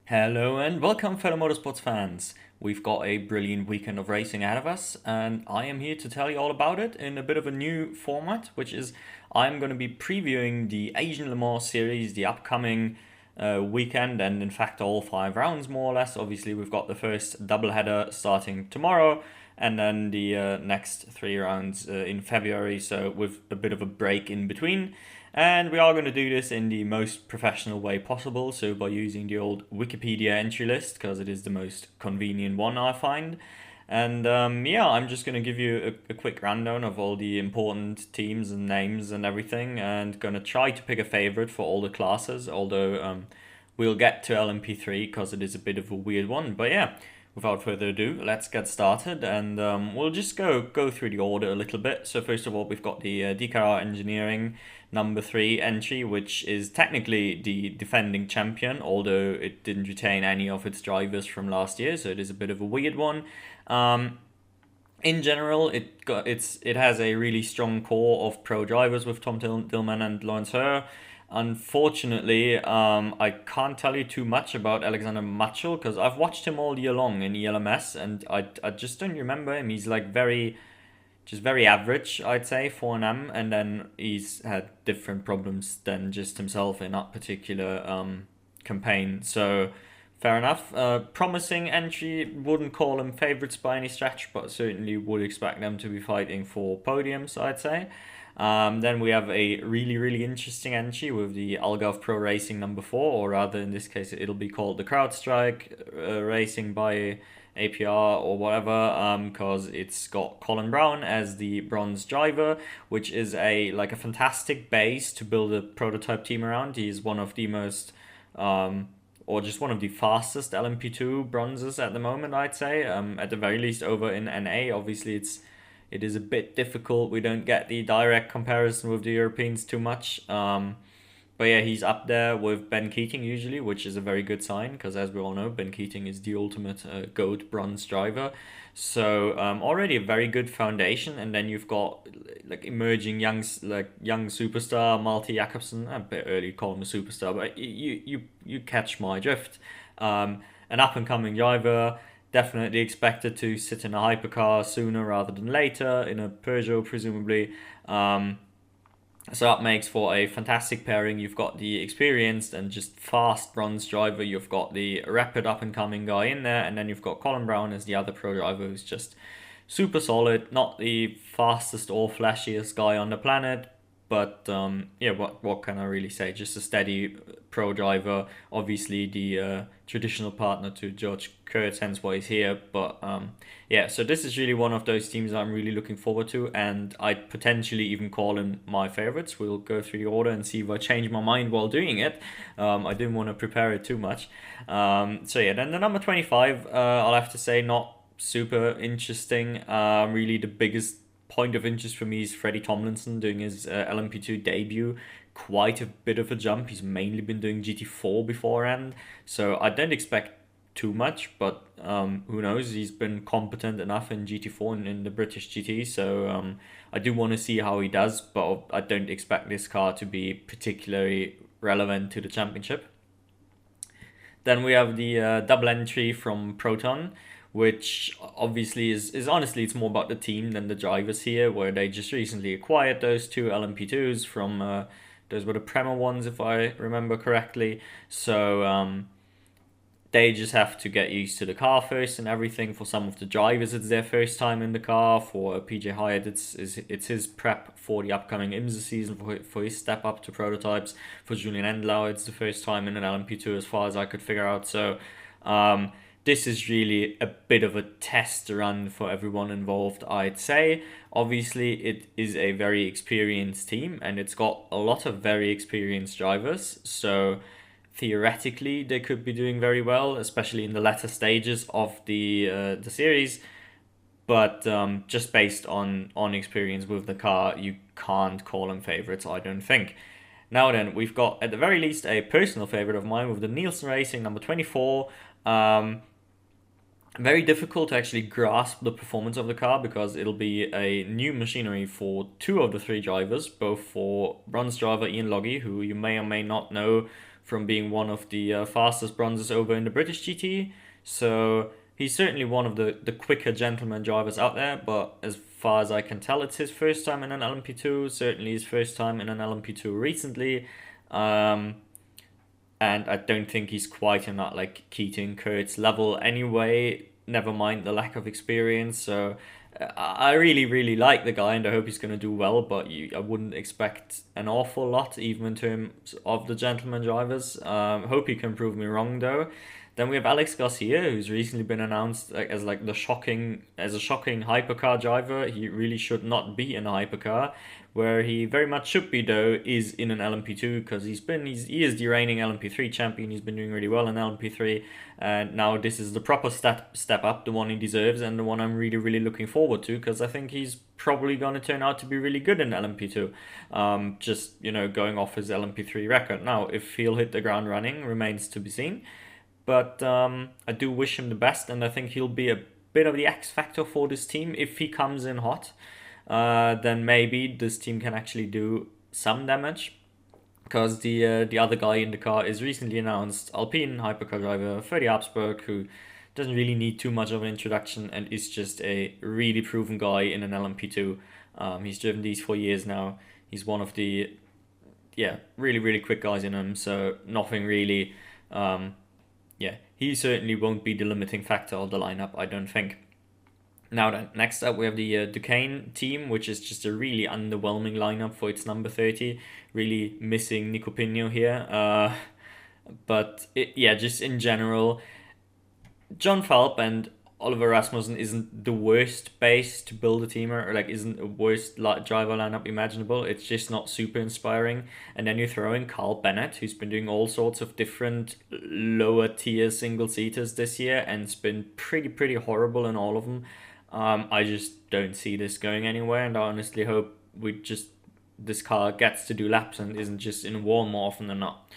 Hello and welcome, fellow motorsports fans. We've got a brilliant weekend of racing ahead of us, and I am here to tell you all about it in a bit of a new format, which is I'm going to be previewing the AsLMS series, the upcoming weekend, and in fact, all 5 rounds more or less. Obviously, we've got the first doubleheader starting tomorrow, and then the next 3 rounds in February, so with a bit of a break in between. And we are going to do this in the most professional way possible, so by using the old Wikipedia entry list, because it is the most convenient one, I find. And yeah, I'm just going to give you a quick rundown of all the important teams and names and everything, and going to try to pick a favorite for all the classes, although we'll get to LMP3 because it is a bit of a weird one. But yeah, without further ado, let's get started, and we'll just go through the order a little bit. So first of all, we've got the DKR Engineering number 3 entry, which is technically the defending champion, although it didn't retain any of its drivers from last year, so it is a bit of a weird one. In general, it has a really strong core of pro drivers with Tom Dillman and Lawrence Herr. Unfortunately, I can't tell you too much about Alexander Matchel because I've watched him all year long in AsLMS, and I just don't remember him. He's like just very average, I'd say, for an M, and then he's had different problems than just himself in that particular campaign. So fair enough. Promising entry. Wouldn't call them favourites by any stretch, but certainly would expect them to be fighting for podiums, I'd say. Then we have a really interesting entry with the Algarve Pro Racing number 4, or rather in this case it'll be called the CrowdStrike Racing by APR or whatever, because it's got Colin Brown as the bronze driver, which is a fantastic base to build a prototype team around. He's one of the most or just one of the fastest LMP2 bronzes at the moment, I'd say. At the very least over in NA. Obviously it is a bit difficult. We don't get the direct comparison with the Europeans too much. But yeah, he's up there with Ben Keating usually, which is a very good sign because, as we all know, Ben Keating is the ultimate GOAT bronze driver. So already a very good foundation, and then you've got emerging young superstar Malte Jakobsen. A bit early to call him a superstar, but you catch my drift. An up and coming driver. Definitely expected to sit in a hypercar sooner rather than later, in a Peugeot presumably. So that makes for a fantastic pairing. You've got the experienced and just fast bronze driver. You've got the rapid up and coming guy in there, and then you've got Colin Brown as the other pro driver who's just super solid. Not the fastest or flashiest guy on the planet, but yeah, what can I really say? Just a steady pro driver. Obviously, the traditional partner to George Kurtz, hence why he's here. But yeah, so this is really one of those teams I'm really looking forward to, and I'd potentially even call in my favorites. We'll go through the order and see if I change my mind while doing it. I didn't want to prepare it too much. So yeah, then the number 25, I'll have to say, not super interesting. Really, the biggest point of interest for me is Freddie Tomlinson doing his LMP2 debut. Quite a bit of a jump. He's mainly been doing GT4 beforehand, so I don't expect too much, but who knows? He's been competent enough in GT4 and in the British GT, so I do want to see how he does, but I don't expect this car to be particularly relevant to the championship. Then we have the double entry from Proton, which obviously is honestly, it's more about the team than the drivers here, where they just recently acquired those two LMP2s from those were the Prema ones, if I remember correctly. So they just have to get used to the car first and everything. For some of the drivers, it's their first time in the car. For PJ Hyatt, it's his prep for the upcoming IMSA season, for his step up to prototypes. For Julian Endlau, it's the first time in an LMP2 as far as I could figure out. So this is really a bit of a test run for everyone involved, I'd say. Obviously, it is a very experienced team, and it's got a lot of very experienced drivers. So theoretically, they could be doing very well, especially in the latter stages of the series. But just based on experience with the car, you can't call them favorites, I don't think. Now then, we've got at the very least a personal favorite of mine with the Nielsen Racing number 24. Very difficult to actually grasp the performance of the car because it'll be a new machinery for 2 of the 3 drivers, both for bronze driver Ian Loggy, who you may or may not know from being one of the fastest bronzes over in the British GT. So he's certainly one of the quicker gentleman drivers out there, but as far as I can tell, it's his first time in an LMP2, certainly his first time in an LMP2 recently. And I don't think he's quite in that like Keating Kurtz level anyway, never mind the lack of experience. So I really like the guy and I hope he's going to do well, but I wouldn't expect an awful lot even in terms of the gentleman drivers. Hope he can prove me wrong though. Then we have Alex Garcia, who's recently been announced as like a shocking hypercar driver. He really should not be in a hypercar. Where he very much should be though is in an LMP2, because he is the reigning LMP3 champion. He's been doing really well in LMP3, and now this is the proper step up, the one he deserves, and the one I'm really looking forward to, because I think he's probably going to turn out to be really good in LMP2. Just going off his LMP3 record. Now if he'll hit the ground running remains to be seen. But I do wish him the best, and I think he'll be a bit of the X factor for this team. If he comes in hot, then maybe this team can actually do some damage. Because the other guy in the car is recently announced Alpine hypercar driver Ferdi Habsburg, who doesn't really need too much of an introduction and is just a really proven guy in an LMP2. He's driven these for years now. He's one of the really quick guys in them, so nothing really. He certainly won't be the limiting factor of the lineup, I don't think. Now then, next up we have the Duquesne team, which is just a really underwhelming lineup for its number 30. Really missing Nico Pino here. Just in general, John Falp and Oliver Rasmussen isn't the worst base to build a team, or like isn't the worst driver lineup imaginable. It's just not super inspiring. And then you throw in Carl Bennett, who's been doing all sorts of different lower tier single seaters this year, and it's been pretty horrible in all of them. I just don't see this going anywhere, and I honestly hope this car gets to do laps and isn't just in warm more often than not.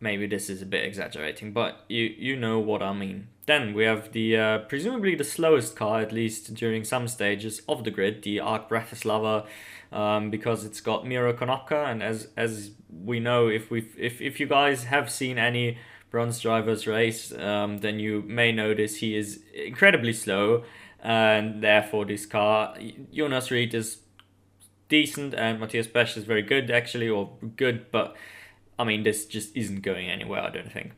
Maybe this is a bit exaggerating, but you know what I mean. Then we have the presumably the slowest car, at least during some stages of the grid, the ARC Bratislava, because it's got Miro Konopka, and as we know, if you guys have seen any bronze drivers race, then you may notice he is incredibly slow, and therefore this car, Jonas Reed is decent and Matthias Besch is very good actually, or good, but I mean this just isn't going anywhere, I don't think.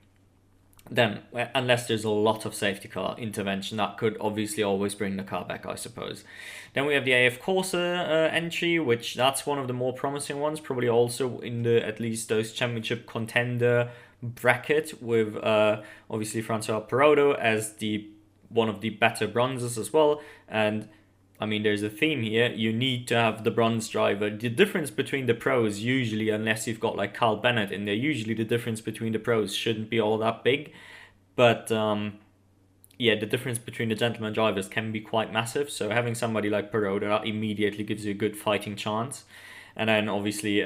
Then, unless there's a lot of safety car intervention, that could obviously always bring the car back, I suppose. Then we have the AF Corsa entry, which that's one of the more promising ones, probably also in the at least those championship contender bracket, with obviously Francois Perotto as one of the better bronzes as well. And I mean, there's a theme here. You need to have the bronze driver. The difference between the pros usually, unless you've got like Carl Bennett in there, usually the difference between the pros shouldn't be all that big. But the difference between the gentleman drivers can be quite massive. So having somebody like Perotto, that immediately gives you a good fighting chance. And then obviously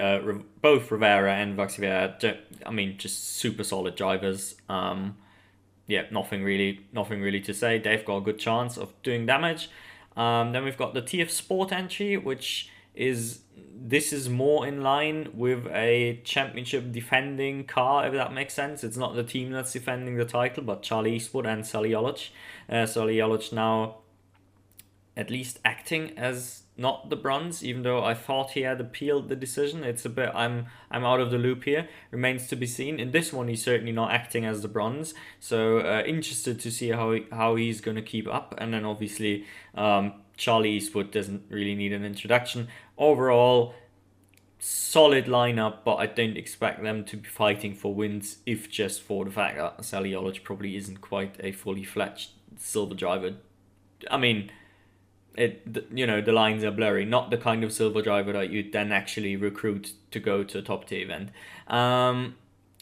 both Rivera and Vaxivier, I mean, just super solid drivers. Nothing really to say. They've got a good chance of doing damage. Then we've got the TF Sport entry, which is more in line with a championship defending car, if that makes sense. It's not the team that's defending the title, but Charlie Eastwood and Sally Jolic. Sally Jolic now at least acting as not the bronze, even though I thought he had appealed the decision. It's a bit, I'm out of the loop here. Remains to be seen. In this one, he's certainly not acting as the bronze. So interested to see how he's going to keep up. And then obviously Charlie Eastwood doesn't really need an introduction. Overall, solid lineup, but I don't expect them to be fighting for wins, if just for the fact that Sally Jolic probably isn't quite a fully fledged silver driver. I mean, the lines are blurry. Not the kind of silver driver that you'd then actually recruit to go to a top tier event.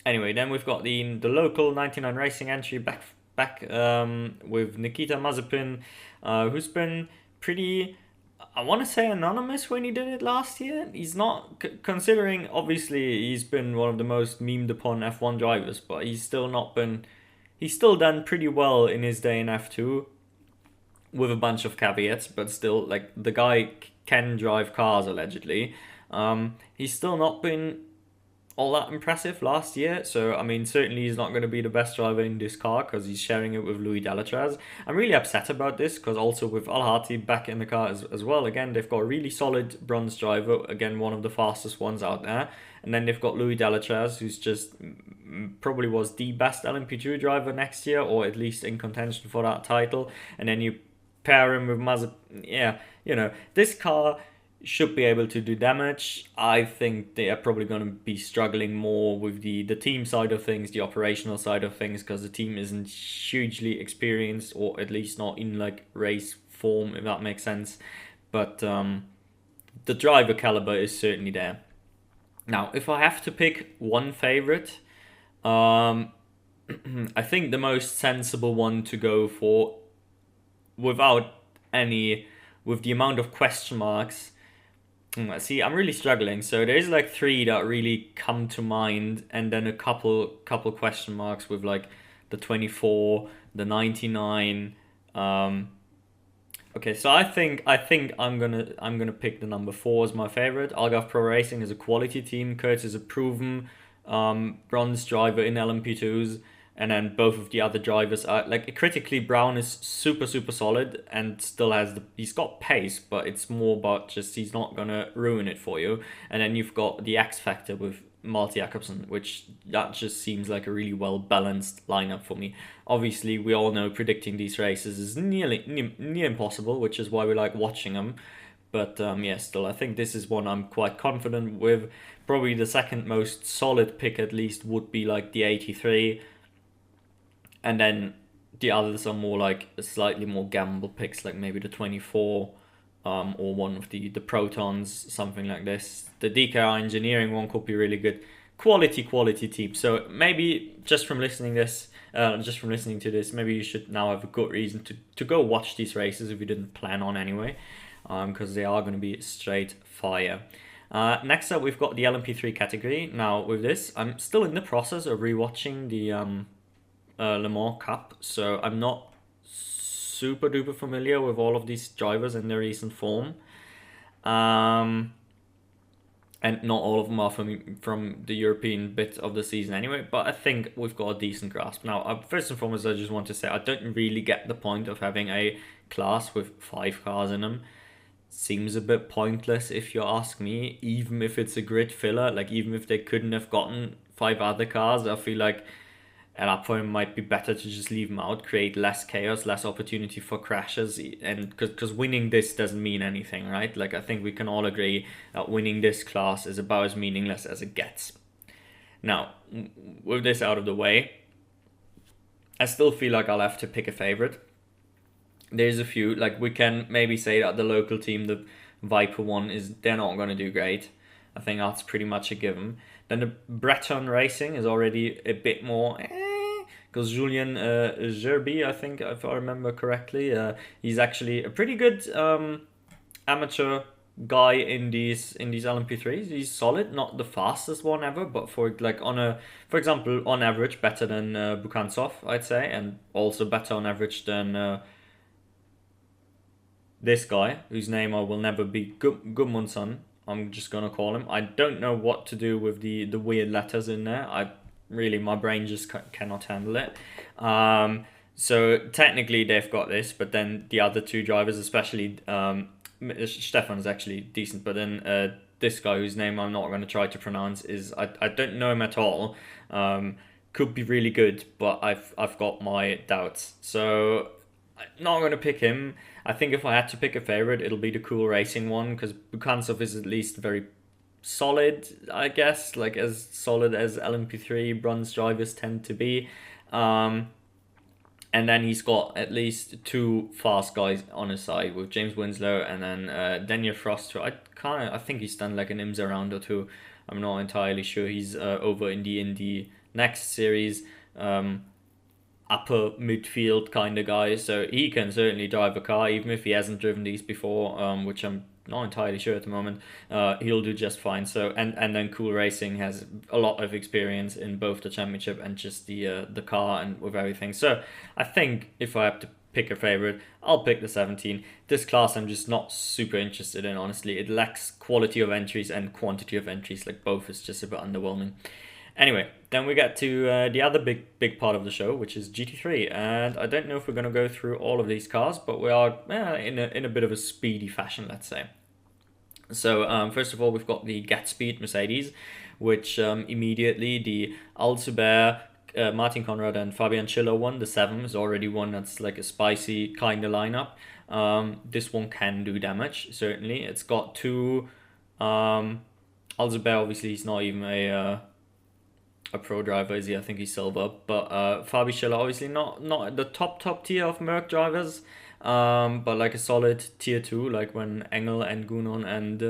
Anyway, then we've got the local 99 Racing entry back with Nikita Mazepin, who's been pretty, I want to say, anonymous when he did it last year. He's not, considering obviously he's been one of the most memed upon F1 drivers, but he's still done pretty well in his day in F2. With a bunch of caveats, but still, like, the guy can drive cars, allegedly. He's still not been all that impressive last year. So, I mean, certainly he's not going to be the best driver in this car because he's sharing it with Louis Delatraz. I'm really upset about this because also with Al-Hati back in the car as well, again, they've got a really solid bronze driver, again, one of the fastest ones out there. And then they've got Louis Delatraz, who's just probably was the best LMP2 driver next year, or at least in contention for that title. And then you pair him with yeah, this car should be able to do damage. I think they are probably going to be struggling more with the team side of things, the operational side of things, because the team isn't hugely experienced, or at least not in like race form, if that makes sense. But the driver caliber is certainly there. Now, if I have to pick one favorite, I think the most sensible one to go for, without any, with the amount of question marks. See, I'm really struggling. So there's like three that really come to mind, and then a couple question marks with like the 24, the 99. Okay, so I think I'm gonna pick the number 4 as my favorite. Algarve Pro Racing is a quality team. Kurtz is a proven bronze driver in LMP2s, and then both of the other drivers are like critically. Brown is super solid and still has he's got pace, but it's more about just he's not gonna ruin it for you. And then you've got the X factor with Malte Jakobsen, which that just seems like a really well balanced lineup for me. Obviously, we all know predicting these races is near impossible, which is why we like watching them. But yeah, still, I think this is one I'm quite confident with. Probably the second most solid pick, at least, would be like the 83. And then the others are more like slightly more gamble picks, like maybe the 24 or one of the Protons, something like this. The DKR Engineering one could be really good. Quality team. So maybe just from listening to this, maybe you should now have a good reason to go watch these races if you didn't plan on anyway, because they are going to be straight fire. Next up, we've got the LMP3 category. Now, with this, I'm still in the process of rewatching the Le Mans Cup, so I'm not super duper familiar with all of these drivers and their recent form. And not all of them are from the European bit of the season anyway, but I think we've got a decent grasp. Now, first and foremost, I just want to say I don't really get the point of having a class with 5 cars in them. Seems a bit pointless if you ask me, even if it's a grid filler, like even if they couldn't have gotten 5 other cars, I feel like at that point it might be better to just leave them out, create less chaos, less opportunity for crashes, and because winning this doesn't mean anything, right? Like I think we can all agree that winning this class is about as meaningless as it gets. Now, with this out of the way, I still feel like I'll have to pick a favorite. There's a few, like we can maybe say that the local team, the Viper one, they're not going to do great. I think that's pretty much a given. Then the Breton Racing is already a bit more, because Julien Gerby, I think, if I remember correctly, he's actually a pretty good amateur guy in these LMP3s. He's solid, not the fastest one ever, but for example, on average, better than Bukansov, I'd say, and also better on average than this guy, whose name I will never be, Gudmundsson. I'm just gonna call him. I don't know what to do with the weird letters in there. My brain just cannot handle it. So technically they've got this, but then the other 2 drivers, especially Stefan is actually decent, but then this guy whose name I'm not going to try to pronounce I don't know him at all. Could be really good, but I've got my doubts. So I'm not going to pick him. I think if I had to pick a favorite, it'll be the Cool Racing one, because Bukansov is at least very solid, I guess, like as solid as LMP3 bronze drivers tend to be. And then he's got at least 2 fast guys on his side with James Winslow and then Daniel Frost, who I think he's done like an IMSA round or 2. I'm not entirely sure. He's over in the next series. Upper midfield kind of guy, so he can certainly drive a car, even if he hasn't driven these before, which I'm not entirely sure at the moment. He'll do just fine. So and then Cool Racing has a lot of experience in both the championship and just the car and with everything. So I think if I have to pick a favorite, I'll pick the 17. This class I'm just not super interested in, honestly. It lacks quality of entries and quantity of entries, like both is just a bit underwhelming. Anyway, then we get to the other big part of the show, which is GT3, and I don't know if we're going to go through all of these cars, but we are in a bit of a speedy fashion, let's say. So first of all, we've got the Get Speed Mercedes, which immediately the Alzuber, Martin Conrad and Fabian Schiller won. The 7 is already one that's like a spicy kind of lineup. This one can do damage, certainly. It's got two... Alzuber, obviously, he's not even a pro driver, is he? I think he's silver. But Fabi Schiller, obviously not at the top tier of Merc drivers. But like a solid tier 2, like when Engel and Gunon and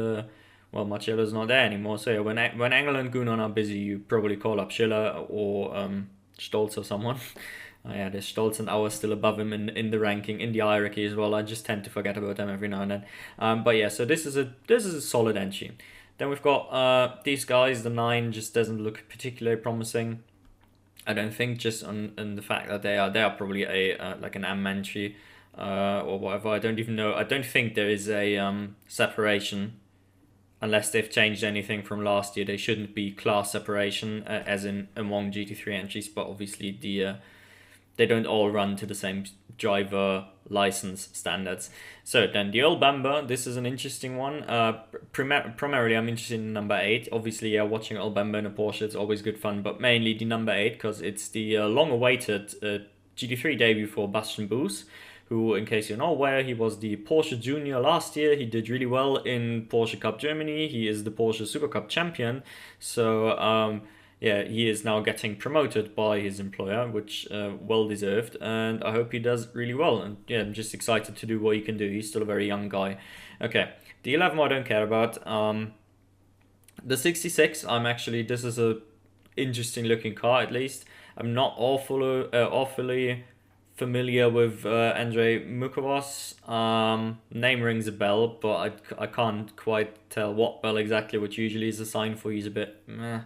Marcello's not there anymore. So yeah, when Engel and Gunon are busy, you probably call up Schiller or Stolz or someone. Yeah, there's Stolz and Auer still above him in the ranking, in the hierarchy as well. I just tend to forget about them every now and then. But yeah, so this is a solid entry. Then we've got these guys. The 9 just doesn't look particularly promising. I don't think, just on the fact that they are probably a like an M entry. Or whatever. I don't even know. I don't think there is a separation, unless they've changed anything from last year. They shouldn't be class separation, as in among GT3 entries. But obviously they don't all run to the same driver license standards. So then the old Bamba. This is an interesting one. Primarily, I'm interested in number 8. Obviously, watching old Bamba in a Porsche is always good fun. But mainly the number 8, because it's the long-awaited GT3 debut for Bastian Boos, who, in case you're not aware, he was the Porsche Junior last year. He did really well in Porsche Cup Germany. He is the Porsche Super Cup champion. So, he is now getting promoted by his employer, which well deserved. And I hope he does really well. And yeah, I'm just excited to do what he can do. He's still a very young guy. Okay, the 11 I don't care about. The 66, this is a interesting looking car at least. I'm not awfully familiar with Andrei Mukovas. Name rings a bell, but I can't quite tell what bell exactly, which usually is a sign for he's a bit meh.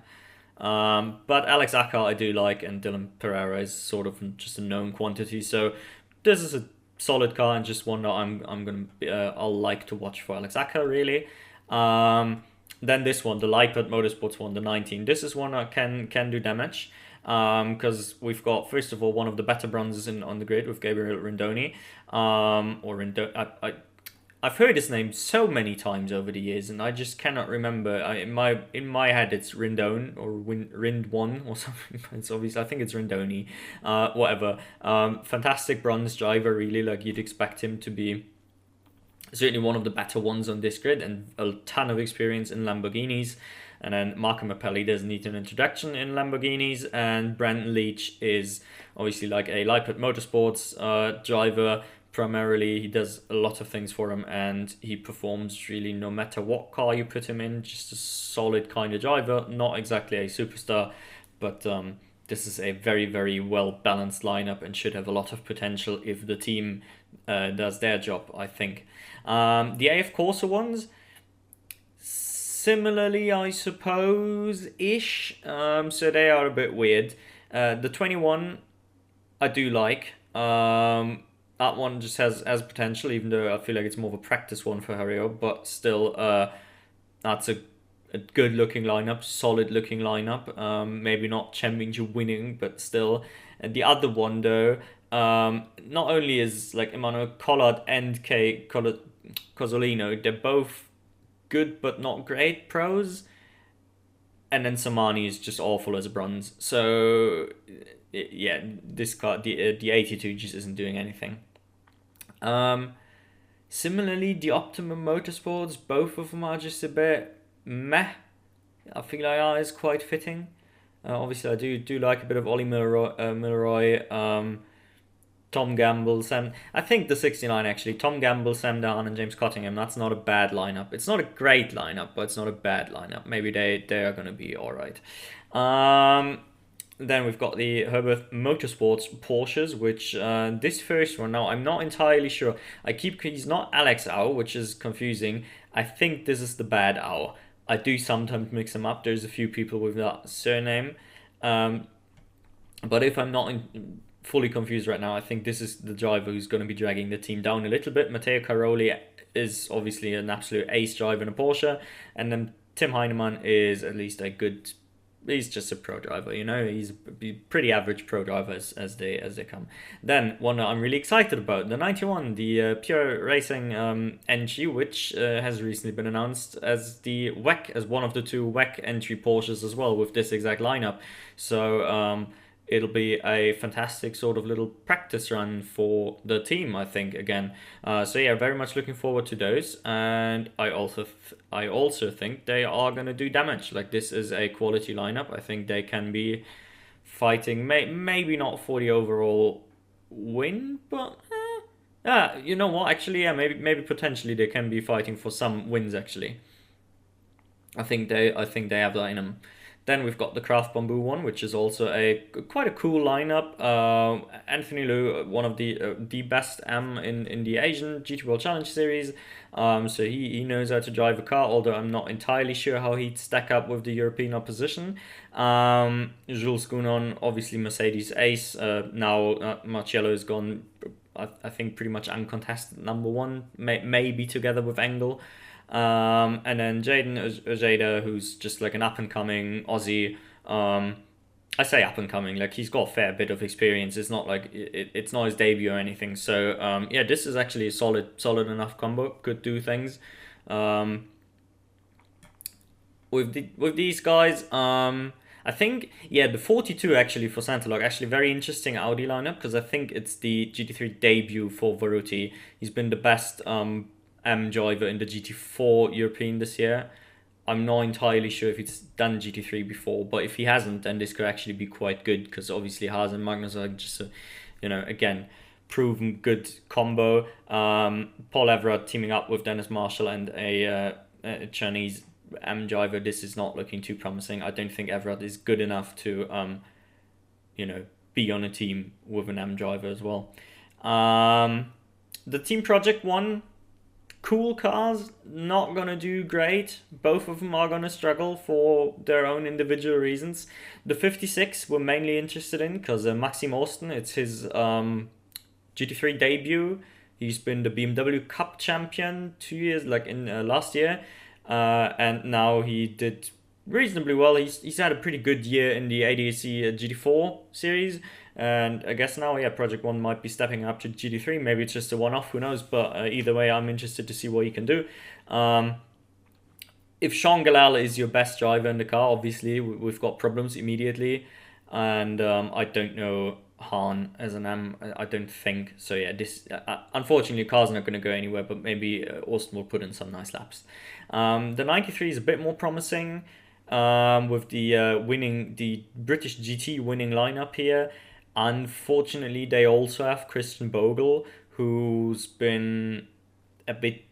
But Alex Acker I do like, and Dylan Pereira is sort of just a known quantity. So this is a solid car, and just one that I'll like to watch for Alex Acker really. Then this one, the Leipert Motorsports one, the 19. This is one that can do damage. Because we've got, first of all, one of the better bronzes on the grid with Gabriel Rindoni. I've heard his name so many times over the years, and I just cannot remember. In my head, it's Rindone or Rind1 or something. It's obviously, I think it's Rindoni. Whatever. Fantastic bronze driver, really. Like, you'd expect him to be certainly one of the better ones on this grid, and a ton of experience in Lamborghinis. And then Marco Mappelli doesn't need an introduction in Lamborghinis. And Brandon Leach is obviously like a Leipert Motorsports driver. Primarily, he does a lot of things for him, and he performs really no matter what car you put him in. Just a solid kind of driver. Not exactly a superstar, but this is a very, very well-balanced lineup and should have a lot of potential if the team does their job, I think. The AF Corsa ones... similarly, I suppose-ish. So they are a bit weird. The 21, I do like. That one just has potential, even though I feel like it's more of a practice one for Hario. But still, that's a good-looking lineup, solid-looking lineup. Maybe not championship winning, but still. And the other one, though, not only is like Emmanuel Collard and Cozzolino, they're both good but not great pros, and then Samani is just awful as a bronze. So yeah, this car, the 82 just isn't doing anything. Similarly, the Optimum Motorsports, both of them are just a bit meh. I feel like is quite fitting. Obviously, I do like a bit of Ollie Milroy, Tom Gamble, Sam... I think the 69, actually. Tom Gamble, Sam Dahan, and James Cottingham. That's not a bad lineup. It's not a great lineup, but it's not a bad lineup. Maybe they are going to be all right. Then we've got the Herbert Motorsports Porsches, which this first one, now I'm not entirely sure. He's not Alex Au, which is confusing. I think this is the bad Au. I do sometimes mix them up. There's a few people with that surname. But if I'm not fully confused right now. I think this is the driver who's going to be dragging the team down a little bit. Matteo Caroli is obviously an absolute ace driver in a Porsche, and then Tim Heinemann is at least a good. He's just a pro driver, you know. He's a pretty average pro driver as they come. Then one that I'm really excited about, the 91, the Pure Racing NG, which has recently been announced as the WEC, as one of the two WEC entry Porsches as well, with this exact lineup. So it'll be a fantastic sort of little practice run for the team, I think, again. So yeah, very much looking forward to those. And I also think they are going to do damage. Like, this is a quality lineup. I think they can be fighting, maybe not for the overall win, but you know what? Actually, yeah, maybe potentially they can be fighting for some wins. Actually, I think they have that in them. Then we've got the Craft Bamboo one, which is also quite a cool lineup. Anthony Liu, one of the best in the Asian GT World Challenge Series. So he knows how to drive a car, although I'm not entirely sure how he'd stack up with the European opposition. Jules Gounon, obviously Mercedes ace. Now Marcello is gone, I think pretty much uncontested number one, maybe together with Engel. And then Jaden Ojeda, who's just like an up-and-coming Aussie. I say up-and-coming, like he's got a fair bit of experience. It's not like it's not his debut or anything. So yeah, this is actually a solid enough combo. Could do things. With these guys, I think, yeah, the 42 actually for Santalog, actually very interesting Audi lineup, because I think it's the GT3 debut for Varuti. He's been the best M driver in the GT4 European this year. I'm not entirely sure if he's done GT3 before, but if he hasn't, then this could actually be quite good, because obviously Haas and Magnus are just again, proven good combo. Paul Everard teaming up with Dennis Marshall and a Chinese M driver. This is not looking too promising. I don't think Everard is good enough to be on a team with an M driver as well. The Team Project one, cool cars, not gonna do great. Both of them are gonna struggle for their own individual reasons. The 56 we're mainly interested in because Maxim Austin, it's his GT3 debut. He's been the BMW Cup champion 2 years, like in last year, and now he did reasonably well. He's had a pretty good year in the ADAC GT4 series. And I guess now, yeah, Project 1 might be stepping up to GT3. Maybe it's just a one-off, who knows? But either way, I'm interested to see what he can do. If Sean Galal is your best driver in the car, obviously, we've got problems immediately. And I don't know Han as an M, I don't think. So yeah, this unfortunately, the car's not going to go anywhere, but maybe Austin will put in some nice laps. The 93 is a bit more promising with the British GT winning lineup here. Unfortunately, they also have Christian Bogle, who's been a bit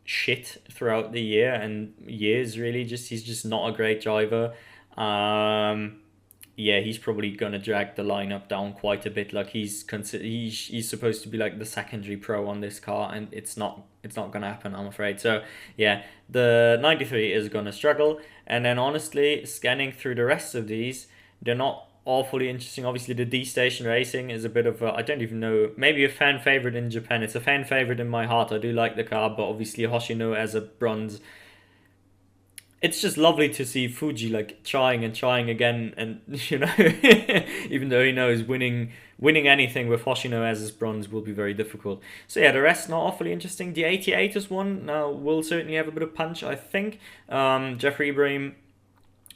shit throughout the year and years, really. He's just not a great driver. Yeah, he's probably gonna drag the lineup down quite a bit. Like he's supposed to be like the secondary pro on this car, and it's not gonna happen, I'm afraid. So yeah, the 93 is gonna struggle. And then honestly, scanning through the rest of these, they're not awfully interesting. Obviously, the D Station Racing is a bit of I don't even know, maybe a fan favorite in Japan. It's a fan favorite in my heart. I do like the car, but obviously Hoshino as a bronze. It's just lovely to see Fuji like trying and trying again, and even though he knows winning anything with Hoshino as his bronze will be very difficult. So yeah, the rest not awfully interesting. The 88 is one now will certainly have a bit of punch, I think. Jeffrey Ibrahim,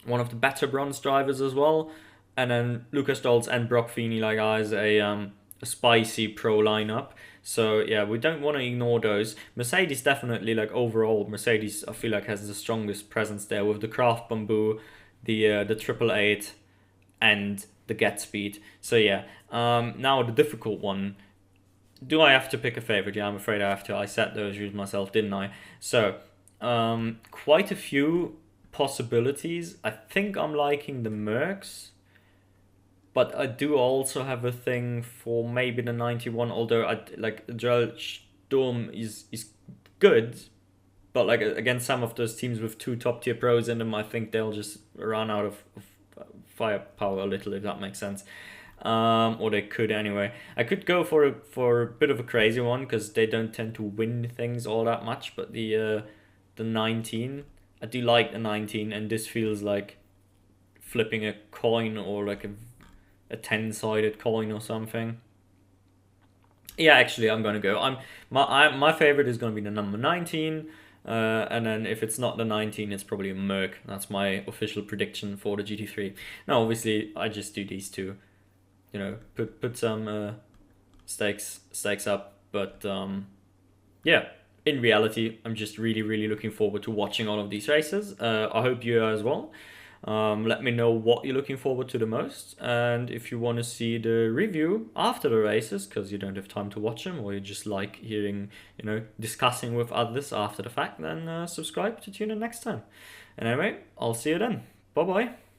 one of the better bronze drivers as well. And then Lucas Stoltz and Brock Feeney, like guys, a spicy pro lineup. So yeah, we don't want to ignore those. Mercedes definitely, like overall, Mercedes I feel like has the strongest presence there with the Craft Bamboo, the 888, and the Get Speed. So yeah, now the difficult one. Do I have to pick a favorite? Yeah, I'm afraid I have to. I set those rules myself, didn't I? So quite a few possibilities. I think I'm liking the Mercs. But I do also have a thing for maybe the 91, although I like Joel Sturm is good, but like against some of those teams with two top tier pros in them, I think they'll just run out of firepower a little, if that makes sense. or they could anyway. I could go for a bit of a crazy one because they don't tend to win things all that much. But the 19, I do like the 19, and this feels like flipping a coin or like a 10-sided coin or something. Yeah, actually, I'm gonna go. My favorite is gonna be the number 19. And then if it's not the 19, it's probably a Merc. That's my official prediction for the GT3. Now, obviously, I just do these two. You know, put some stakes up. But yeah, in reality, I'm just really looking forward to watching all of these races. I hope you are as well. Let me know what you're looking forward to the most, and if you want to see the review after the races because you don't have time to watch them, or you just like hearing, discussing with others after the fact, then subscribe to tune in next time. And anyway, I'll see you then. Bye bye.